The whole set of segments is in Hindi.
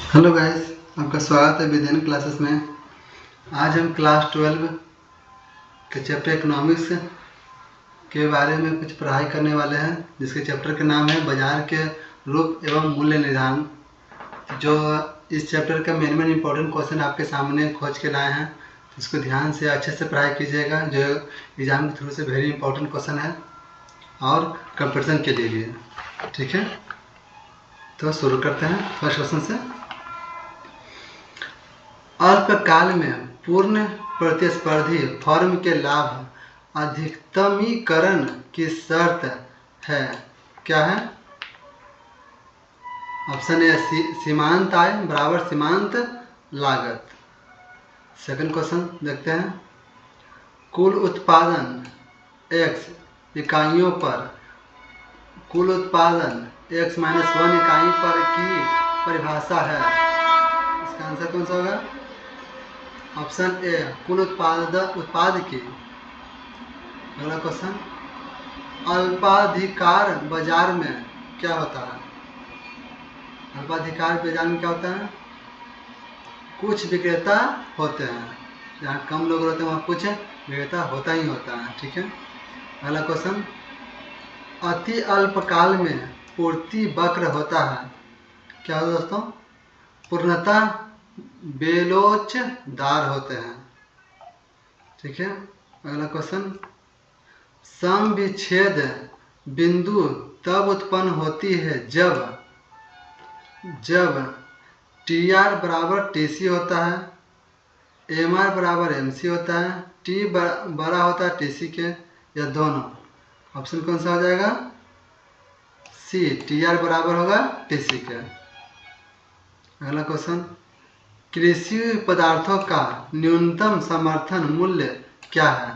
हेलो गाइस, आपका स्वागत है विद्यान क्लासेस में। आज हम क्लास 12 के चैप्टर इकोनॉमिक्स के बारे में कुछ पढ़ाई करने वाले हैं, जिसके चैप्टर का नाम है बाजार के रूप एवं मूल्य निर्धारण। जो इस चैप्टर का मेन इंपॉर्टेंट क्वेश्चन आपके सामने खोज के लाए हैं, इसको ध्यान से अच्छे से पढ़ाई कीजिएगा। जो एग्जाम के थ्रू से वेरी इंपॉर्टेंट क्वेश्चन है और कंपटीशन के लिए भी है। ठीक है, तो शुरू करते हैं फर्स्ट क्वेश्चन से। अल्पकाल में पूर्ण प्रतिस्पर्धी फर्म के लाभ अधिकतमीकरण की शर्त है, क्या है? ऑप्शन ए सीमांत आय बराबर सीमांत लागत। सेकंड क्वेश्चन देखते हैं। कुल उत्पादन x इकाइयों पर कुल उत्पादन x-1 इकाई पर की परिभाषा है। इसका आंसर कौन सा होगा? ऑप्शन ए कुल उत्पाद की। अगला क्वेश्चन, अल्पाधिकार बाजार में क्या होता है? अल्पाधिकार बाजार में क्या होता है? कुछ विक्रेता होते हैं, जहाँ कम लोग रहते हैं वहाँ कुछ विक्रेता होता ही होता है। ठीक है। अगला क्वेश्चन, अति अल्पकाल में पूर्ति वक्र होता है, क्या होता है दोस्तों? पूर्णतः बेलोचदार होते हैं। ठीक है। अगला क्वेश्चन, सम विच्छेद बिंदु तब उत्पन्न होती है जब टी आर बराबर टी सी होता है, एम आर बराबर एम सी होता है, टी बड़ा होता है टी सी के, या दोनों। ऑप्शन कौन सा हो जाएगा? सी, टी आर बराबर होगा टी सी के। अगला क्वेश्चन, कृषि पदार्थों का न्यूनतम समर्थन मूल्य क्या है?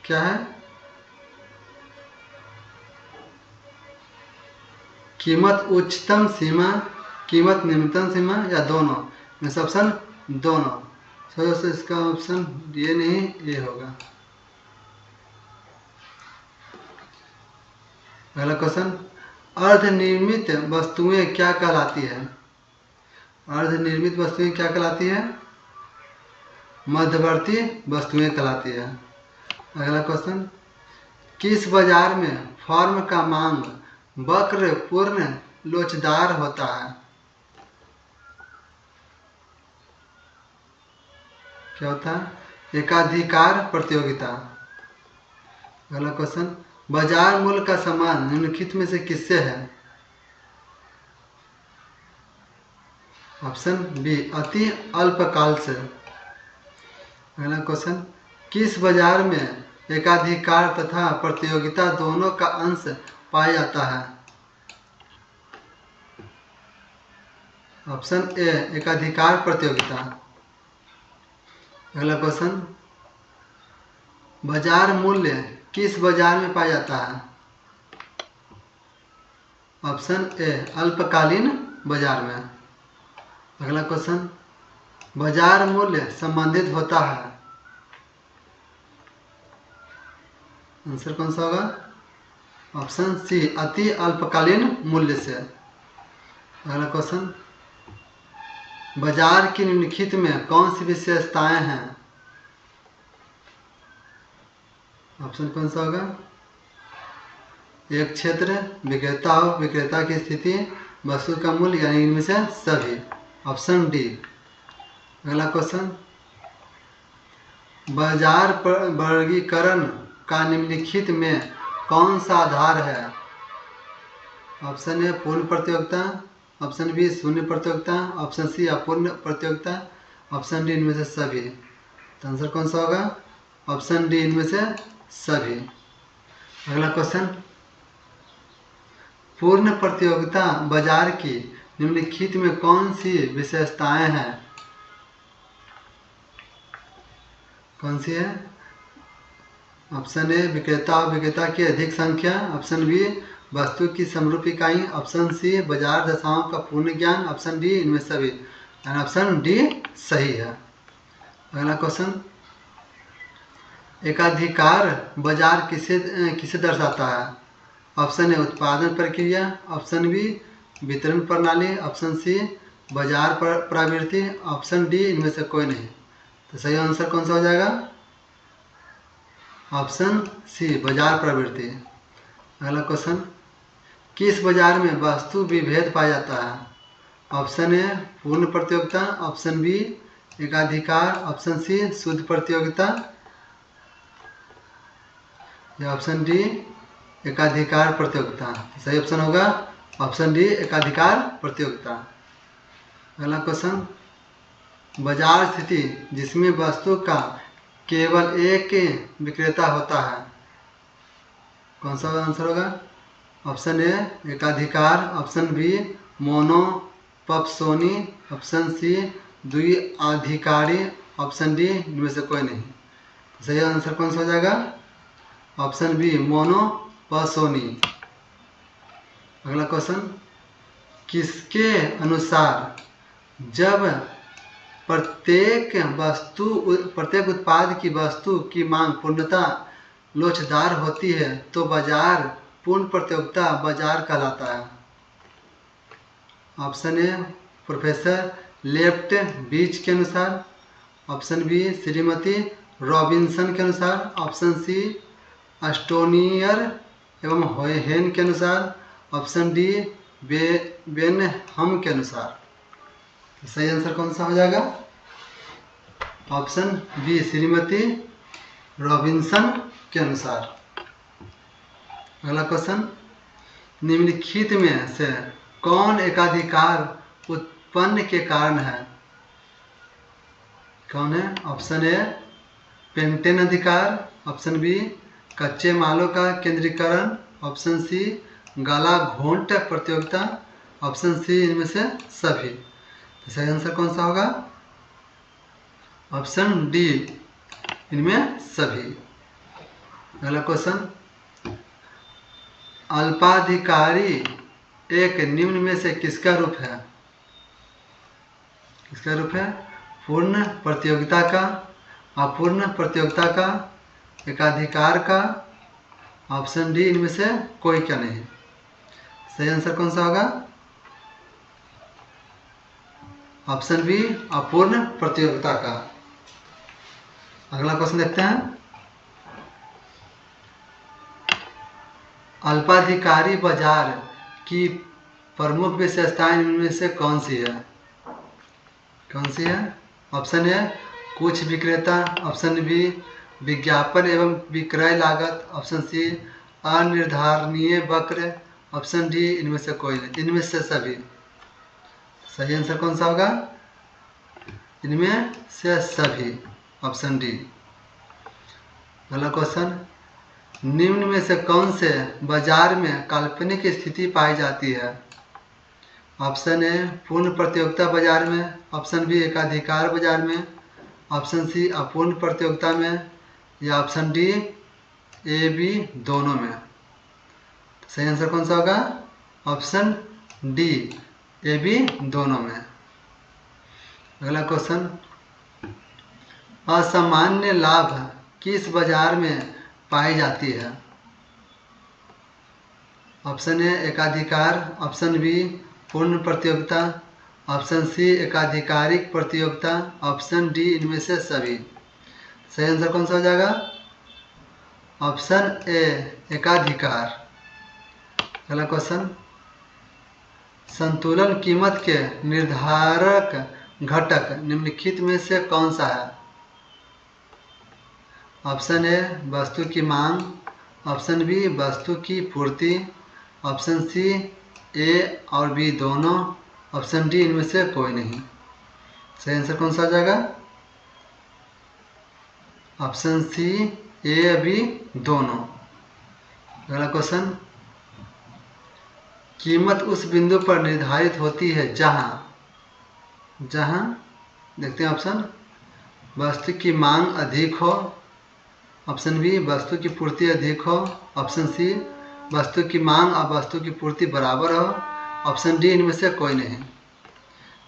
क्या है? कीमत उच्चतम सीमा, कीमत निम्नतम सीमा, या दोनों में से ऑप्शन दोनों। तो इसका ऑप्शन ये नहीं, ये होगा। अगला क्वेश्चन, अर्धनिर्मित वस्तुएं क्या कहलाती है? अर्धनिर्मित वस्तुएं क्या कहलाती है? मध्यवर्ती वस्तुएं कहलाती है। अगला क्वेश्चन, किस बाजार में फर्म का मांग वक्र पूर्ण लोचदार होता है? क्या होता है? एकाधिकार प्रतियोगिता। अगला क्वेश्चन, बाजार मूल्य का समान निम्नलिखित में से किससे है? ऑप्शन बी, अति अल्पकाल से। अगला क्वेश्चन, किस बाजार में एकाधिकार तथा प्रतियोगिता दोनों का अंश पाया जाता है? ऑप्शन ए, एकाधिकार प्रतियोगिता। अगला क्वेश्चन, बाजार मूल्य किस बाजार में पाया जाता है? ऑप्शन ए, अल्पकालीन बाजार में। अगला क्वेश्चन, बाजार मूल्य संबंधित होता है, आंसर कौन सा होगा? ऑप्शन सी, अति अल्पकालीन मूल्य से। अगला क्वेश्चन, बाजार की निम्नलिखित में कौन सी विशेषताएं हैं? ऑप्शन कौन सा होगा? एक क्षेत्र, विक्रेता हो, विक्रेता की स्थिति, वस्तु का मूल्य, यानी इनमें से सभी। Option D. अगला क्वेश्चन, बाजार वर्गीकरण का निम्नलिखित में कौन सा आधार है? ऑप्शन ए, पूर्ण प्रतियोगिता, ऑप्शन बी, शून्य प्रतियोगिता, ऑप्शन सी, अपूर्ण प्रतियोगिता, ऑप्शन डी, इनमें से सभी। तो आंसर कौन सा होगा? ऑप्शन डी, इनमें से सभी। अगला क्वेश्चन, पूर्ण प्रतियोगिता बाजार की निम्नलिखित में कौन सी विशेषताएं हैं? कौन सी है? ऑप्शन ए, विक्रेता और विक्रेता की अधिक संख्या, ऑप्शन बी, वस्तु की समरूप इकाई, ऑप्शन सी, बाजार दशाओं का पूर्ण ज्ञान, ऑप्शन डी, इनमें सभी। ऑप्शन डी सही है। अगला क्वेश्चन, एकाधिकार बाजार किसे दर्शाता है? ऑप्शन ए, उत्पादन प्रक्रिया, ऑप्शन बी, वितरण प्रणाली, ऑप्शन सी बाजार प्रवृत्ति, ऑप्शन डी इनमें से कोई नहीं। तो सही आंसर कौन सा हो जाएगा? ऑप्शन सी बाजार प्रवृत्ति। अगला क्वेश्चन, किस बाजार में वस्तु विभेद पाया जाता है? ऑप्शन ए पूर्ण प्रतियोगिता, ऑप्शन बी एकाधिकार, ऑप्शन सी शुद्ध प्रतियोगिता या ऑप्शन डी एकाधिकार प्रतियोगिता। सही ऑप्शन होगा ऑप्शन डी एकाधिकार प्रतियोगिता। अगला क्वेश्चन, बाजार स्थिति जिसमें वस्तु का केवल एक विक्रेता होता है, कौन सा आंसर होगा? ऑप्शन ए एकाधिकार, option B monopsony, option C द्विआधिकारी, ऑप्शन डी इनमें से कोई नहीं। सही आंसर कौन सा हो जाएगा? Option B monopsony. अगला क्वेश्चन, किसके अनुसार जब प्रत्येक उत्पाद की वस्तु की मांग पूर्णतः लोचदार होती है तो बाजार पूर्ण प्रतियोगिता बाजार कहलाता है? ऑप्शन ए प्रोफेसर लेफ्ट बीच के अनुसार, ऑप्शन बी श्रीमती रॉबिन्सन के अनुसार, ऑप्शन सी अस्टोनियर एवं होहेन के अनुसार, ऑप्शन डी बेनहम के अनुसार। सही आंसर कौन सा हो जाएगा? ऑप्शन बी श्रीमती रॉबिन्सन के अनुसार। अगला क्वेश्चन, निम्नलिखित में से कौन एकाधिकार उत्पन्न के कारण है? कौन है? ऑप्शन ए पेटेंट अधिकार, ऑप्शन बी कच्चे मालों का केंद्रीकरण, ऑप्शन सी गला घोंट प्रतियोगिता, ऑप्शन सी इनमें से सभी। तो सही आंसर कौन सा होगा? ऑप्शन डी इनमें सभी। अगला क्वेश्चन, अल्पाधिकारी एक निम्न में से किसका रूप है? किसका रूप है? पूर्ण प्रतियोगिता का, अपूर्ण प्रतियोगिता का, एकाधिकार का, ऑप्शन डी इनमें से कोई क्या नहीं। सही आंसर कौन सा होगा? ऑप्शन बी अपूर्ण प्रतियोगिता का। अगला क्वेश्चन देखते हैं, अल्पाधिकारी बाजार की प्रमुख विशेषताएं इनमें से कौन सी है? कौन सी है? ऑप्शन ए कुछ विक्रेता, ऑप्शन बी विज्ञापन एवं विक्रय लागत, ऑप्शन सी अनिर्धारणीय वक्र, ऑप्शन डी इनमें से कोई नहीं, इनमें से सभी। सही आंसर कौन सा होगा? इनमें से सभी, ऑप्शन डी। अगला क्वेश्चन, निम्न में से कौन से बाजार में काल्पनिक स्थिति पाई जाती है? ऑप्शन ए पूर्ण प्रतियोगिता बाजार में, ऑप्शन बी एकाधिकार बाजार में, ऑप्शन सी अपूर्ण प्रतियोगिता में या ऑप्शन डी ए बी दोनों में। सही आंसर कौन सा होगा? ऑप्शन डी ए बी दोनों में। अगला क्वेश्चन, असामान्य लाभ किस बाजार में पाई जाती है? ऑप्शन ए एकाधिकार, ऑप्शन बी पूर्ण प्रतियोगिता, ऑप्शन सी एकाधिकारिक प्रतियोगिता, ऑप्शन डी इनमें से सभी। सही आंसर कौन सा हो जाएगा? ऑप्शन ए एकाधिकार। अगला क्वेश्चन, संतुलन कीमत के निर्धारक घटक निम्नलिखित में से कौन सा है? ऑप्शन ए वस्तु की मांग, ऑप्शन बी वस्तु की पूर्ति, ऑप्शन सी ए और बी दोनों, ऑप्शन डी इनमें से कोई नहीं। सही आंसर कौन सा आ जाएगा? ऑप्शन सी ए बी दोनों। अगला क्वेश्चन, कीमत उस बिंदु पर निर्धारित होती है जहां देखते हैं ऑप्शन, वस्तु की मांग अधिक हो, ऑप्शन बी वस्तु की पूर्ति अधिक हो, ऑप्शन सी वस्तु की मांग और वस्तु की पूर्ति बराबर हो, ऑप्शन डी इनमें से कोई नहीं।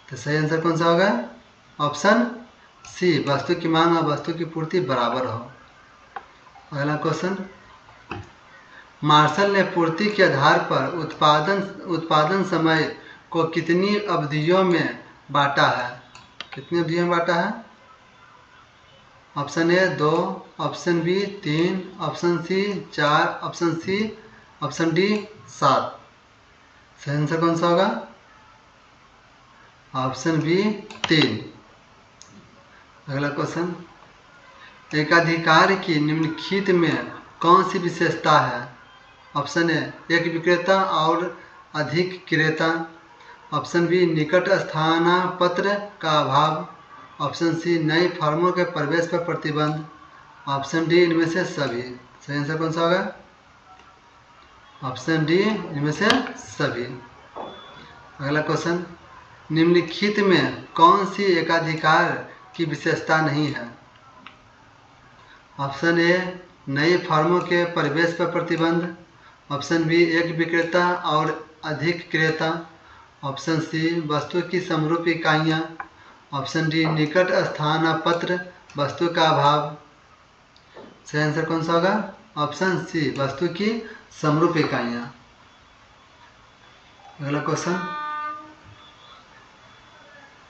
तो सही आंसर कौन सा होगा? ऑप्शन सी वस्तु की मांग और वस्तु की पूर्ति बराबर हो। अगला क्वेश्चन, मार्शल ने पूर्ति के आधार पर उत्पादन समय को कितनी अवधियों में बांटा है? कितनी अवधियों में बांटा है? Option A 2, option B 3, option C 4, option D 7। सही आंसर कौन सा होगा? Option B 3। अगला क्वेश्चन, एकाधिकार की निम्नलिखित में कौन सी विशेषता है? ऑप्शन ए एक विक्रेता और अधिक क्रेता, ऑप्शन बी निकट स्थानापन्न का अभाव, ऑप्शन सी नई फर्मों के प्रवेश पर प्रतिबंध, ऑप्शन डी इनमें से सभी। सही आंसर कौन सा होगा? ऑप्शन डी इनमें से सभी। अगला क्वेश्चन, निम्नलिखित में कौन सी एकाधिकार की विशेषता नहीं है? ऑप्शन ए नई फर्मों के प्रवेश पर प्रतिबंध, ऑप्शन बी एक विक्रेता और अधिक क्रेता, ऑप्शन सी वस्तु की समरूप इकाइयाँ, ऑप्शन डी निकट स्थानापन्न वस्तु का अभाव। सही आंसर कौन सा होगा? ऑप्शन सी वस्तु की समरूप इकाइयाँ। अगला क्वेश्चन,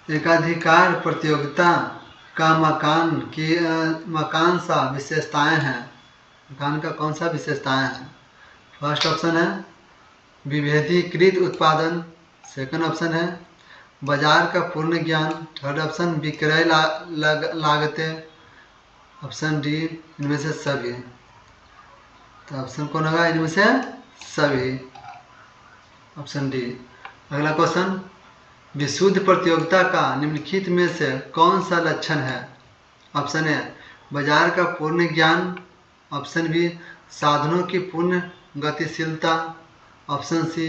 एकाधिकार प्रतियोगिता का मकान सा विशेषताएं हैं। मकान का कौन सा विशेषताएं हैं? फर्स्ट ऑप्शन है विभेदीकृत उत्पादन, सेकंड ऑप्शन है बाजार का पूर्ण ज्ञान, थर्ड ऑप्शन विक्रय लागतें, ऑप्शन डी इनमें से सभी। तो ऑप्शन कौन होगा? इनमें से सभी, ऑप्शन डी। अगला क्वेश्चन, विशुद्ध प्रतियोगिता का निम्नलिखित में से कौन सा लक्षण है? ऑप्शन ए बाजार का पूर्ण ज्ञान, ऑप्शन बी साधनों की पूर्ण गतिशीलता, ऑप्शन सी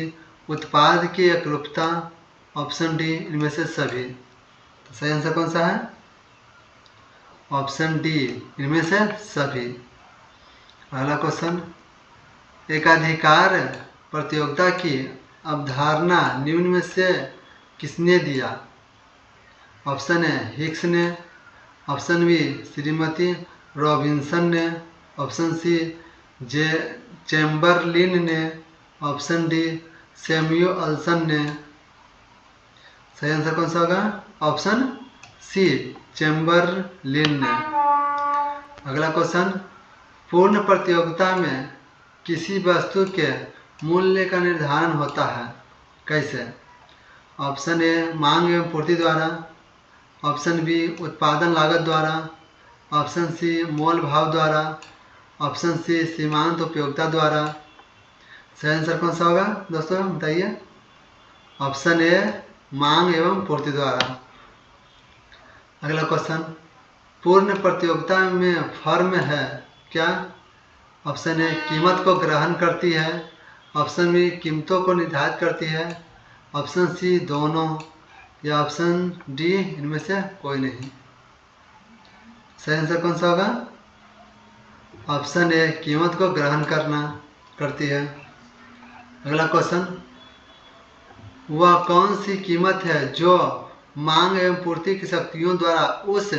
उत्पाद की एकरूपता, ऑप्शन डी इनमें से सभी। तो सही आंसर कौन सा है? ऑप्शन डी इनमें से सभी। अगला क्वेश्चन, एकाधिकार प्रतियोगिता की अवधारणा निम्न में से किसने दिया? ऑप्शन ए हिक्स ने, ऑप्शन बी श्रीमती रॉबिन्सन ने, ऑप्शन सी चैम्बरलिन ने, ऑप्शन डी सैमुअल्सन ने। सही आंसर कौन सा होगा? ऑप्शन सी चैम्बरलिन ने। अगला क्वेश्चन, पूर्ण प्रतियोगिता में किसी वस्तु के मूल्य का निर्धारण होता है, कैसे? ऑप्शन ए मांग एवं पूर्ति द्वारा, ऑप्शन बी उत्पादन लागत द्वारा, ऑप्शन सी मोल भाव द्वारा, ऑप्शन सी सीमांत उपयोगिता द्वारा। सही आंसर कौन सा होगा दोस्तों बताइए? ऑप्शन ए मांग एवं पूर्ति द्वारा। अगला क्वेश्चन, पूर्ण प्रतियोगिता में फर्म है क्या? ऑप्शन ए कीमत को ग्रहण करती है, ऑप्शन बी कीमतों को निर्धारित करती है, ऑप्शन सी दोनों, या ऑप्शन डी इनमें से कोई नहीं। सही आंसर कौन सा होगा? ऑप्शन ए कीमत को ग्रहण करती है। अगला क्वेश्चन, वह कौन सी कीमत है जो मांग एवं पूर्ति की शक्तियों द्वारा उस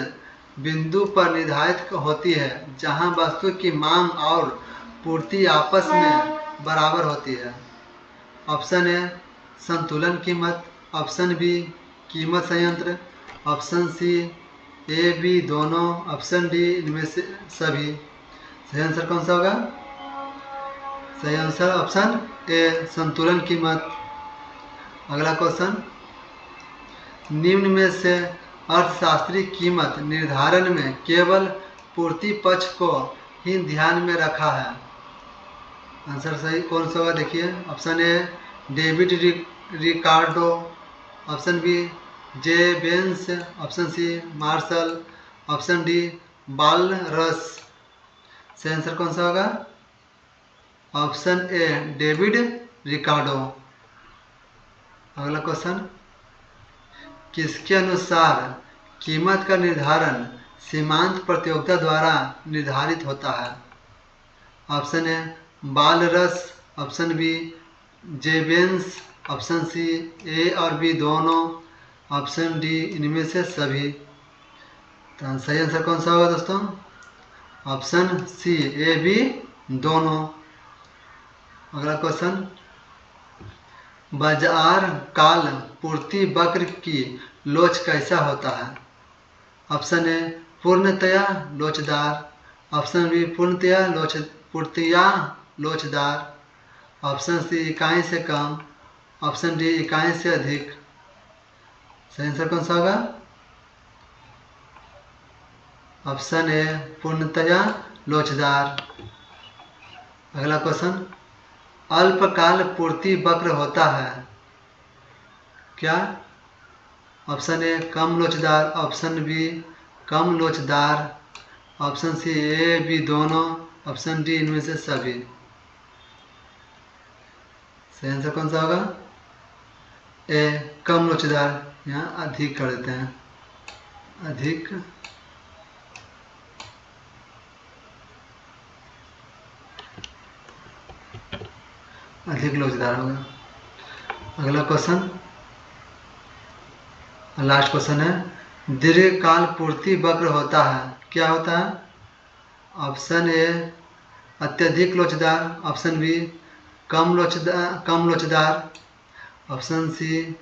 बिंदु पर निर्धारित होती है जहां वस्तु की मांग और पूर्ति आपस में बराबर होती है? ऑप्शन ए संतुलन कीमत, ऑप्शन बी कीमत संयंत्र, ऑप्शन सी ए बी दोनों, ऑप्शन डी इनमें से सभी। सही आंसर कौन सा होगा? सही आंसर ऑप्शन ए संतुलन कीमत। अगला क्वेश्चन, निम्न में से अर्थशास्त्री कीमत निर्धारण में केवल पूर्ति पक्ष को ही ध्यान में रखा है? आंसर सही कौन सा होगा देखिए? Option A David Ricardo, option B Jevons, option C Marshall, option D Walras. सही आंसर कौन सा होगा? Option A David Ricardo. अगला क्वेश्चन, किसके अनुसार कीमत का निर्धारण सीमांत प्रतियोगिता द्वारा निर्धारित होता है? Option A Walras, option B Jevons, option C A और बी दोनों, ऑप्शन डी इनमें से सभी। तो सही आंसर कौन सा होगा दोस्तों? ऑप्शन सी ए बी दोनों। अगला क्वेश्चन, बाजार काल पूर्ति वक्र की लोच कैसा होता है? ऑप्शन ए पूर्णतया लोचदार, ऑप्शन बी पूर्णतया लोचदार, ऑप्शन सी इकाई से कम, ऑप्शन डी इकाई से अधिक। सही आंसर कौन सा होगा? ऑप्शन ए पूर्णतया लोचदार। अगला क्वेश्चन, अल्पकाल पूर्ति वक्र होता है क्या? ऑप्शन ए कम लोचदार, ऑप्शन बी कम लोचदार, ऑप्शन सी ए बी दोनों, ऑप्शन डी इनमें से सभी। सही आंसर कौन सा होगा? ए कम लोचदार। यहाँ अधिक कर देते हैं, अधिक लोचदार होगा। अगला क्वेश्चन, लास्ट क्वेश्चन है, दीर्घकाल पूर्ति वक्र होता है क्या होता है? ऑप्शन ए अत्यधिक लोचदार, ऑप्शन बी कम लोचदार, ऑप्शन सी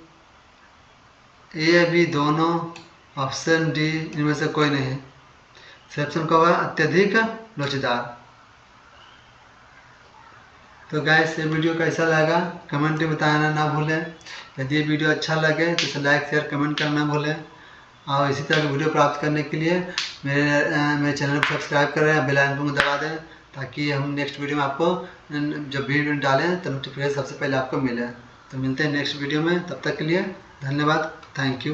ए बी दोनों, ऑप्शन डी इनमें से कोई नहीं। सही ऑप्शन क्या होगा? अत्यधिक लोचदार। तो गाइस ये वीडियो कैसा लगा कमेंट में बताना ना भूलें। यदि ये वीडियो अच्छा लगे तो इसे लाइक शेयर कमेंट करना ना भूलें। और इसी तरह की वीडियो प्राप्त करने के लिए मेरे चैनल को सब्सक्राइब करें, बेल आइकन को दबा दें, ताकि हम नेक्स्ट वीडियो में आपको जब वीडियो डालें तो नोटिफिकेशन सबसे पहले आपको मिले। तो मिलते हैं नेक्स्ट वीडियो में, तब तक के लिए धन्यवाद, थैंक यू।